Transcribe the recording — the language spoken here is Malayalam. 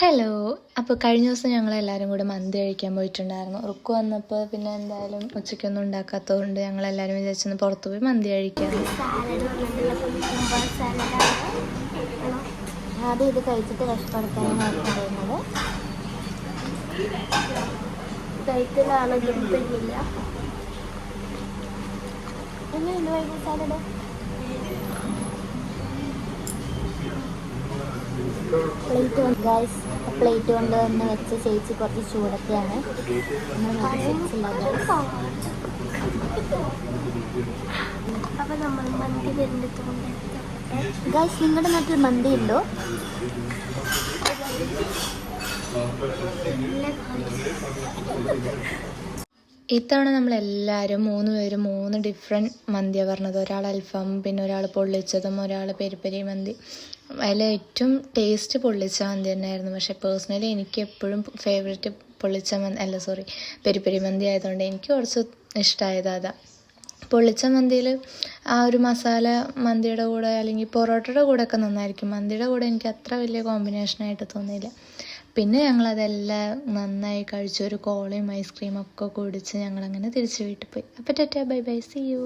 ഹലോ. അപ്പോൾ കഴിഞ്ഞ ദിവസം ഞങ്ങളെല്ലാവരും കൂടെ മന്തി കഴിക്കാൻ പോയിട്ടുണ്ടായിരുന്നു. റുക്ക് വന്നപ്പോൾ പിന്നെ എന്തായാലും ഉച്ചയ്ക്കൊന്നും ഉണ്ടാക്കാത്തതുകൊണ്ട് ഞങ്ങളെല്ലാവരും വിചാരിച്ചൊന്ന് പുറത്ത് പോയി മന്തി കഴിക്കാൻ. ആദ്യം ഇത് കഴിച്ചിട്ട് കഷ്ടപ്പെടുത്താനാണ് പറയുന്നത്. കഴിക്കലാണെങ്കിലും തിന്നില്ല. എങ്ങനെയുണ്ട് വൈകുന്നേരം സാലഡ്? പ്ലേറ്റ് കൊണ്ട് തന്നെ വെച്ച ചേച്ചി കുറച്ച് ചൂടൊക്കെയാണ്. ഗൈസ്, നിങ്ങളുടെ നാട്ടിൽ മന്തി ഉണ്ടോ? ഇത്തവണ നമ്മളെല്ലാവരും 3 പേരും 3 ഡിഫറെൻറ്റ് മന്തിയാണ് പറഞ്ഞത്. ഒരാൾ അൽഫാം, പിന്നെ ഒരാൾ പൊള്ളിച്ചതും, ഒരാൾ പെരി മന്തി. അതിൽ ഏറ്റവും ടേസ്റ്റ് പൊള്ളിച്ച മന്തി തന്നെയായിരുന്നു. പക്ഷേ പേഴ്സണലി എനിക്ക് എപ്പോഴും ഫേവറേറ്റ് പെരി മന്തി ആയതുകൊണ്ട് എനിക്ക് കുറച്ച് ഇഷ്ടമായത് അതാണ്. പൊള്ളിച്ച മന്തിയിൽ ആ ഒരു മസാല മന്തിയുടെ കൂടെ അല്ലെങ്കിൽ പൊറോട്ടയുടെ കൂടെ ഒക്കെ നന്നായിരിക്കും. മന്തിയുടെ കൂടെ എനിക്ക് അത്ര വലിയ കോമ്പിനേഷനായിട്ട് തോന്നിയില്ല. പിന്നെ ഞങ്ങളതെല്ലാം നന്നായി കഴിച്ചു. ഒരു കോളയും ഐസ്ക്രീമൊക്കെ കുടിച്ച് ഞങ്ങളങ്ങനെ തിരിച്ച് വീട്ടിൽ പോയി. അപ്പോൾ ta-ta, bye bye, see U.